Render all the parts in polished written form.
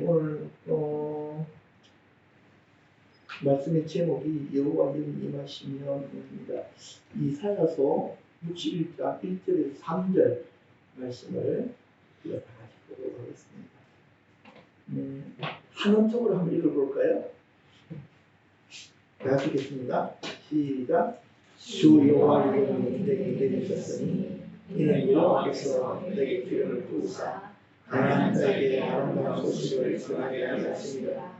오늘 말씀의 제목이 여호와 영이 임하시면입니다. 이사야서 61장 1절에서 3절 말씀을 우리가 다 같이 보도록 하겠습니다. 한음성으로 한번 읽어볼까요? 다 같이 읽겠습니다. 시작. 주 여호와 영이 내게 내리셨으니 이는 여호와께서 내게 기름을 부으사 강한 자에게 아름다운 소식을 전하게 하셨습니다.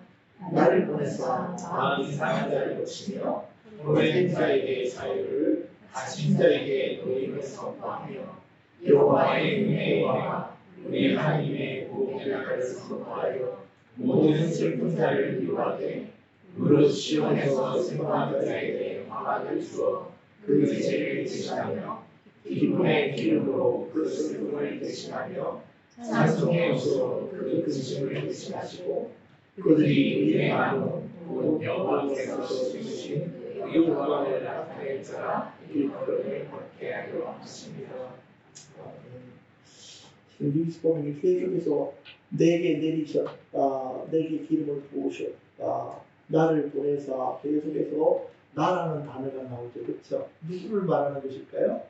나를 보내서 마음이 상한 자를 고치며 고된 자에게 자유를, 다친 자에게 노임을 선포하며 여호와의 은혜와 우리 하나님의 보호를 선포하여 모든 슬픈 자를 위로하되 무릇 시온에서 승리한 자에게 화를 주어 그 죄를 대신하며 기쁨의 기름으로 그 슬픔을 대신하며 찬송의 옷으로 그 근심을 대신하시고 그들이 의뢰하는 곧 여호와께서 주신 그 영광을 나타낼 자라 일컬음을 받게 하려 하십니다. 지금 여기서 보면 계속해서 내게 내리셨다, 내게 기름을 부으셨다, 나를 보내사, 계속해서 나라는 단어가 나오죠. 그렇죠? 누구를 말하는 것일까요?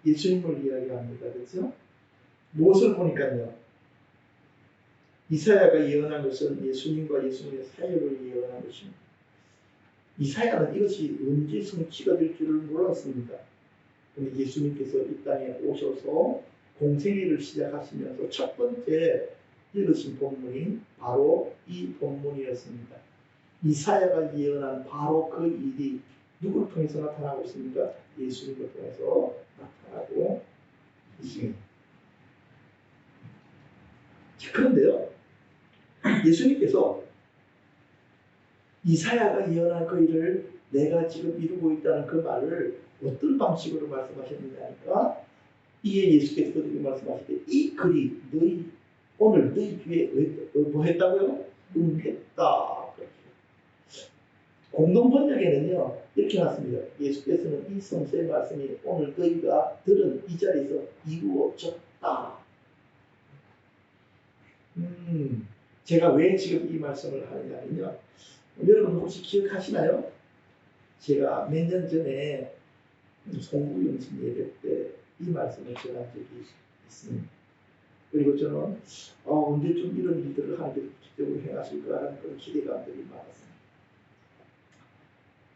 예수님을 이야기합니다. 그렇죠? 무엇을 보니까요? 이사야가 예언한 것은 예수님과 예수님의 사역을 예언한 것입니다. 이사야는 이것이 언제 성취가 될 줄을 몰랐습니다. 그런데 예수님께서 이 땅에 오셔서 공생애를 시작하시면서 첫 번째 읽으신 본문이 바로 이 본문이었습니다. 이사야가 예언한 바로 그 일이 누구를 통해서 나타나고 있습니까? 예수님을 통해서 나타나고 있습니다. 그런데요, 예수님께서 이사야가 예언한 그 일을 내가 지금 이루고 있다는 그 말을 어떤 방식으로 말씀하셨느냐 하니까, 이에 예수께서 그들에게 말씀하시되 이 글이 오늘 너희 귀에 뭐 했다고요? 응했다. 공동 번역에는요 이렇게 났습니다. 예수께서는 이 성서의 말씀이 오늘 너희가 들은 이 자리에서 이루어졌다. 제가 왜 지금 이 말씀을 하느냐면요, 여러분 혹시 기억하시나요? 제가 몇 년 전에 송구영신 예배 때 이 말씀을 전한 적이 있습니다. 그리고 저는 언제쯤 이런 일들을 하는 게 직접으로 행하실 거라는 그런 기대감들이 많았습니다.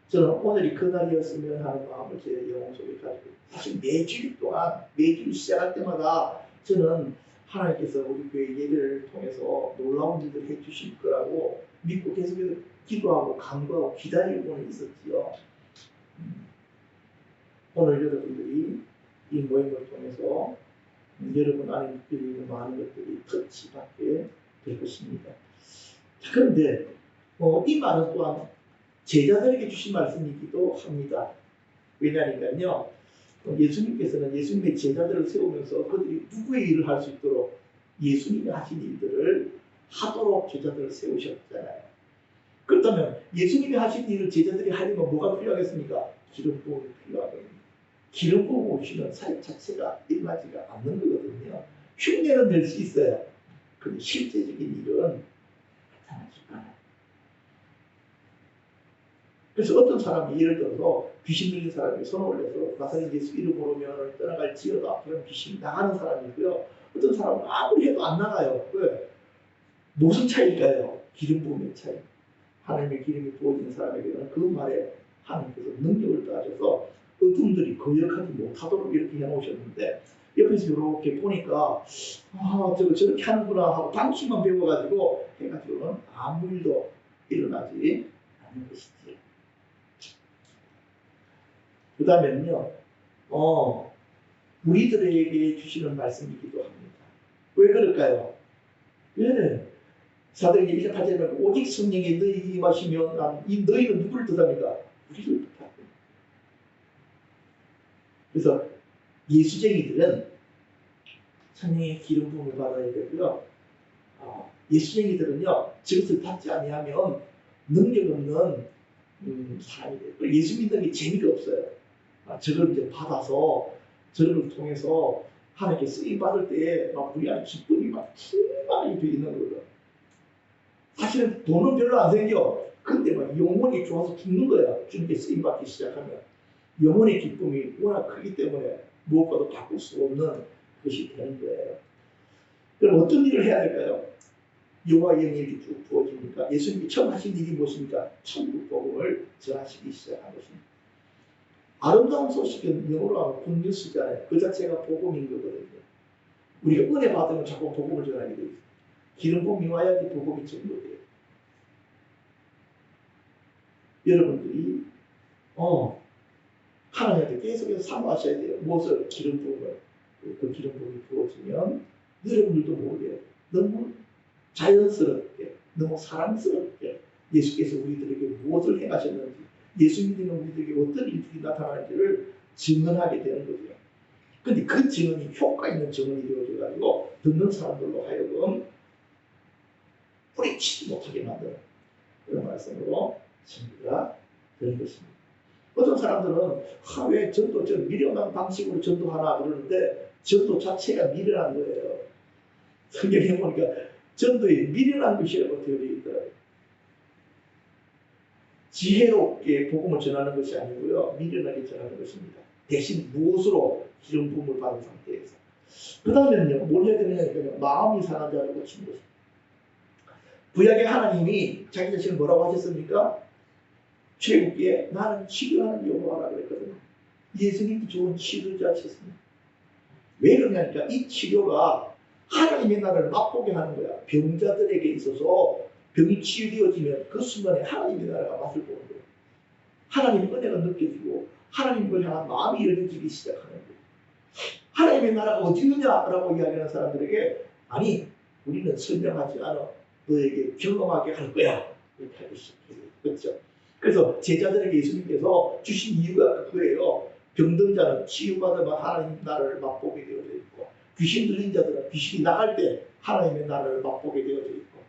저는 오늘이 그날이었으면 하는 마음을 제 영혼 속에 가지고, 사실 매주일 동안, 매주 시작할 때마다 저는 하나님께서 우리 교회 예배를 통해서 놀라운 일을 해주실 거라고 믿고 계속해서 기도하고 간구하고 기다리고는 있었지요. 오늘 여러분들이 이 모임을 통해서 여러분 안에 묶여 있는 많은 것들이 터치받게 될 것입니다. 그런데 이 말은 또한 제자들에게 주신 말씀이기도 합니다. 왜냐하니까요, 예수님께서는 예수님의 제자들을 세우면서 그들이 누구의 일을 할 수 있도록 예수님이 하신 일들을 하도록 제자들을 세우셨잖아요. 그렇다면 예수님이 하신 일을 제자들이 하려면 뭐가 필요하겠습니까? 기름 부음이 필요하거든요. 기름 부음 없이는 사역 자체가 일어나지가 않는 거거든요. 흉내는 낼 수 있어요. 그런데 실제적인 일은 나타나지 않아요. 그래서 어떤 사람이 예를 들어서 귀신 들린 사람이 손을 올려서 나사렛 예수 이름으로 면을 떠나갈지어다, 그럼 귀신이 나가는 사람이고요. 어떤 사람은 아무리 해도 안 나가요. 왜? 무슨 차이일까요? 기름 부음의 차이. 하나님의 기름이 부어지는 사람에게는 그 말에 하나님께서 능력을 따져서 어둠들이 거역하지 못하도록 이렇게 해놓으셨는데, 옆에서 이렇게 보니까 저거 저렇게 하는구나 하고 방식만 배워가지고 해가지고는 아무 일도 일어나지 않는 것이지. 그 다음에는요, 우리들에게 주시는 말씀이기도 합니다. 왜 그럴까요? 왜? 사도행전 1장 8절에 오직 성령이 너희에게 임하시면 이 너희는 누구를 뜻합니까? 우리를 뜻합니다. 그래서 예수쟁이들은 성령의 기름 부음을 받아야 되고요. 예수쟁이들은요, 저것을 받지 아니하면 능력 없는 사람이 돼요. 예수 믿는 게 재미가 없어요. 저걸 이제 받아서 저를 통해서 하나님께 쓰임 받을 때 막 우리 안에 기쁨이 막 충만하게 돼 있는 거거든. 사실은 돈은 별로 안 생겨. 근데 막 영혼이 좋아서 죽는 거야. 주님께 쓰임 받기 시작하면 영혼의 기쁨이 워낙 크기 때문에 무엇과도 바꿀 수 없는 것이 되는 거예요. 그럼 어떤 일을 해야 될까요? 여호와의 영이 이렇게 쭉 부어지니까 예수님이 처음 하신 일이 무엇입니까? 천국 복음을 전하시기 시작한 것입니다. 아름다운 소식은 영어로 하면 굿뉴스잖아요. 그 자체가 복음인 거거든요. 우리가 은혜 받으면 자꾸 복음을 전하게 돼 있어요. 기름 부음이 와야지 복음이 전도돼요. 여러분들이 하나님한테 계속해서 사모하셔야 돼요. 무엇을? 기름 부음을. 그 기름 부음이 부어지면 여러분들도 모르게 너무 자연스럽게 너무 사랑스럽게 예수께서 우리들에게 무엇을 행하셨는지 예수 믿는 우리들에게 어떤 일들이 나타나는지를 증언하게 되는 거죠. 근데 그 증언이 효과 있는 증언이 되어져가지고 듣는 사람들로 하여금 뿌리치지 못하게 만드는 그런 말씀으로 증거가 되는 것입니다. 어떤 사람들은 왜 전도 미련한 방식으로 전도하나 그러는데 전도 자체가 미련한 거예요. 성경에 보니까 전도에 미련한 것이라고 되어 있더라고요. 지혜롭게 복음을 전하는 것이 아니고요. 미련하게 전하는 것입니다. 대신 무엇으로 기름 부음을 받은 상태에서. 그 다음에는요. 뭘 해야 되느냐니까요. 마음이 상한 자를 고치는 것입니다. 구약의 하나님이 자기 자신을 뭐라고 하셨습니까? 출애굽기에 나는 치료하는 여호와라 그랬거든요. 예수님이 좋은 치료자셨습니다. 왜 그러냐니까 이 치료가 하나님의 나라를 맛보게 하는 거야. 병자들에게 있어서 병이 치유되어지면 그 순간에 하나님의 나라가 맛을 보는 거야. 하나님의 은혜가 느껴지고 하나님을 향한 마음이 열려지기 시작하는 거야. 하나님의 나라가 어디 있느냐라고 이야기하는 사람들에게 아니 우리는 설명하지 않아. 너에게 경험하게 할 거야. 이렇게 하기 시작해요. 그렇죠? 그래서 제자들에게 예수님께서 주신 이유가 그거예요. 병든 자는 치유받으면 하나님 나라를 맛보게 되어져 있고 귀신 들린 자들은 귀신이 나갈 때 하나님의 나라를 맛보게 되어져 있고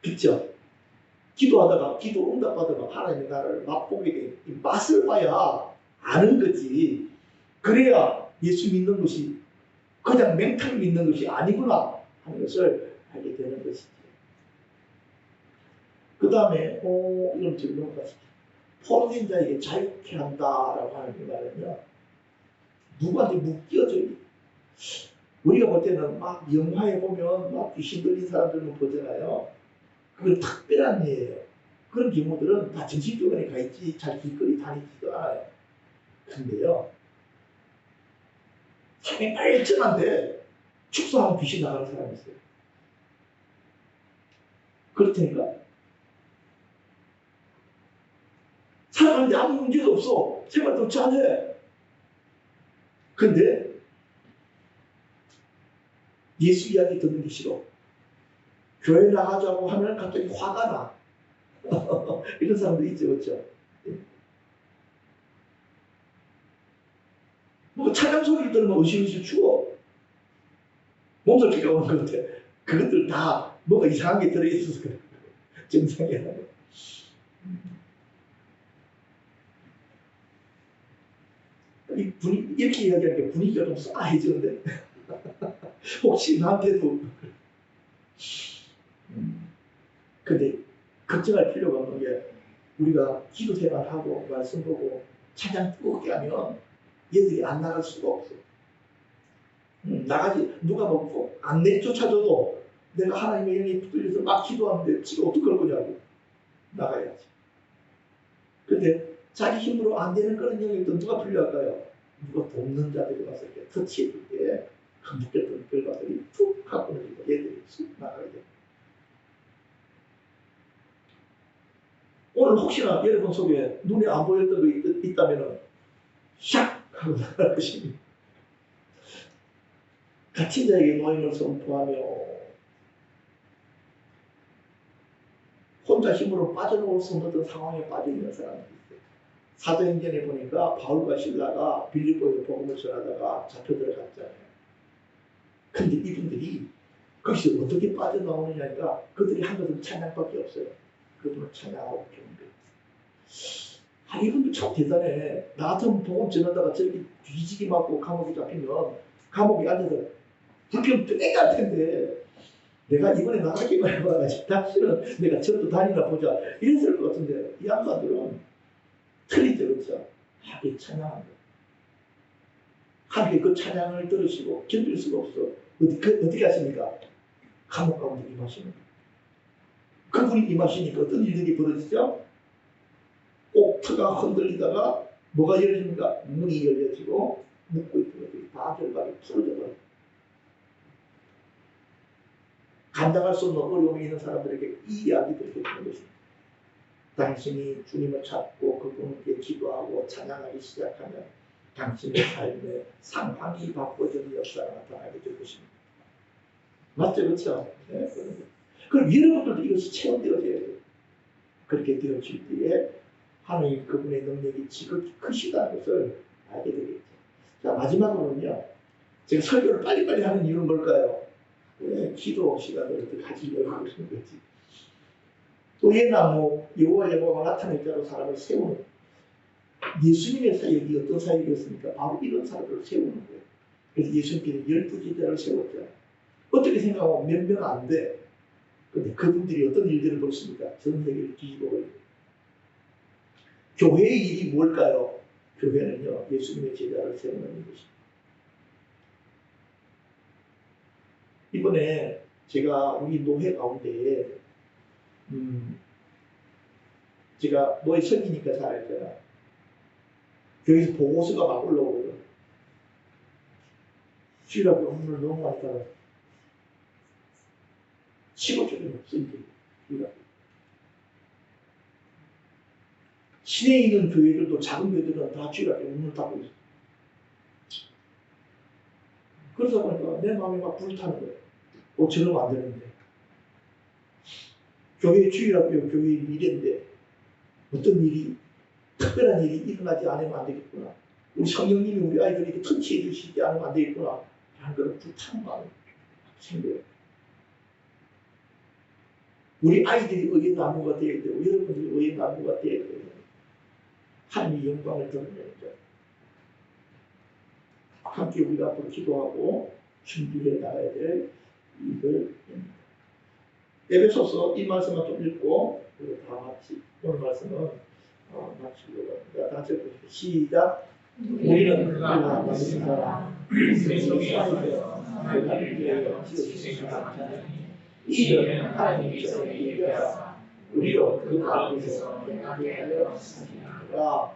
그렇죠? 기도하다가 기도 응답받으면 하나님의 나라를 맛보게 돼 이 맛을 봐야 아는 거지. 그래야 예수 믿는 것이 그냥 맹탕 믿는 것이 아니구나 하는 것을 알게 되는 것이지. 그 다음에 이런 질문을 가시죠. 포로된 자에게 자유케 한다라고 하는 이 말은요. 누구한테 묶여져요. 우리가 볼 때는 막 영화에 보면 막 귀신 들린 사람들만 보잖아요. 그건 특별한 예예요. 그런 경우들은 다 정신병원에 가 있지 잘 길거리 다니지도 않아요. 근데요. 삶이 빨끔한데 축소하면 귀신 나가는 사람이 있어요. 그렇다니까. 살아가는데 아무 문제도 없어. 생활도 잘해. 근데 예수 이야기 듣는 게 싫어. 교회 나가자고 하면 갑자기 화가 나. 이런 사람도 있죠. 그렇죠? 뭐 찬양 소리 들으면 으시으시 추워. 몸살기가 오는 것 같아. 그것들 다 뭐가 이상한 게 들어있어서 그래. 정상이 아니야. 이렇게 이야기하니까 분위기가 좀 싸해지는데 혹시 나한테도 근데 걱정할 필요가 없는 게 우리가 기도 생활하고 말씀 보고 찬양 뜨겁게 하면 얘들이 안 나갈 수가 없어. 나가지 누가 먹고 안 내쫓아줘도 내가 하나님의 영에 붙들려서 막 기도하는데 지금 어떡할 거냐고 나가야지. 근데 자기 힘으로 안 되는 그런 영역도 누가 필요할까요? 누가 돕는 자들이 와서 이렇게 터치해줄 때 그 묶였던 결과들이 툭 하고 나니까 얘들이 쑥 나가야 돼. 오늘 혹시나 여러분 속에 눈에 안 보였던 거 있다면 샥 하고 나갈 것입니다. 갇힌 자에게 모임을 선포하며 혼자 힘으로 빠져나올 수 없는 상황에 빠져있는 사람들이 있어요. 사도행전에 보니까 바울과 실라가 빌립보에서 복음을 전하다가 잡혀 들어갔잖아요. 근데 이분들이 거기서 어떻게 빠져나오느냐니까 그들이 한 것은 찬양밖에 없어요. 그분을 찬양하고 경배. 이분들 참 대단해. 나 같으면 복음 전하다가 저렇게 뒤지기 맞고 감옥에 잡히면 감옥에 앉아서 불평 때가 할 텐데 내가 이번에 나가기만 해봐. 다시는 내가 저도 다니나 보자. 이랬을 것 같은데 이 양반들은 틀리죠. 그렇죠? 하게 찬양한 거예요. 하게 그 찬양을 들으시고 견딜 수가 없어. 어떻게 하십니까? 감옥 가운데 임하시는 거예요. 그분이 임하시니까 어떤 일들이 벌어지죠? 옥터가 흔들리다가 뭐가 열려집니까? 문이 열려지고 묶고 있던 것들이 다 결박이 풀어져 버려요. 감당할 수 없는 어려움이 있는 사람들에게 이 이야기들을 해주는 것입니다. 당신이 주님을 찾고 그분께 기도하고 찬양하기 시작하면 당신의 삶의 상황이 바꿔지는 역사가 나타나게 될 것입니다. 맞죠? 그렇죠? 네, 그럼 여러분들도 이것이 체험되어져야 돼요. 그렇게 되어질 때에 하나님 그분의 능력이 지극히 크시다는 것을 알게 되겠죠. 자, 마지막으로는요. 제가 설교를 빨리빨리 하는 이유는 뭘까요? 왜 기도 시간을 가지려고 하는 거지. 의나무 여호와가 나타낼 자로 사람을 세우는 예수님의 사역이 어떤 사역이었습니까? 바로 이런 사람을 세우는 거예요. 그래서 예수님께서 12제자를 세웠잖아요. 어떻게 생각하면 몇 명 안 돼. 근데 그분들이 어떤 일들을 벌였습니까? 전 세계를 뒤집어 버려요. 교회의 일이 뭘까요? 교회는요, 예수님의 제자를 세우는 것입니다. 이번에 제가 우리 노회 가운데에 제가 노회 설기니까 잘 알잖아. 교회에서 보고서가 막 올라오거든. 주일학교 오늘 너무 많이 받아. 15조는 없어 이제 주일학교. 시내에 있는 교회들도 작은 교회들은 다 주일학교 문을 닫고 있어. 그러다 보니까 내 마음이 막 불타는 거예요. 저러면 안 되는데. 교회 주일학교 교회의 미래인데 어떤 일이 특별한 일이 일어나지 않으면 안 되겠구나. 우리 성령님이 우리 아이들에게 터치해 주시지 않으면 안 되겠구나. 라는 그런 불타는 마음이 생겨요. 우리 아이들이 의의 나무가 되어야 되고 여러분들이 의의 나무가 되어야 되고 하나님의 영광을 드러내죠. 함께 우리가 앞으로 기도하고 준비해 나가야 될 일들입니다. 에베소서 이 말씀만 좀 읽고 다 같이 오늘 말씀은 마치려고 합니다. 다 같이 시작. 우리는 그가 만드신 사람 그리스도의 사이되어 하나님을 위하여 지으신 사람이니 이는 하나님께서 예비하사 우리로 그 가운데서 행하게 하려 하시니라.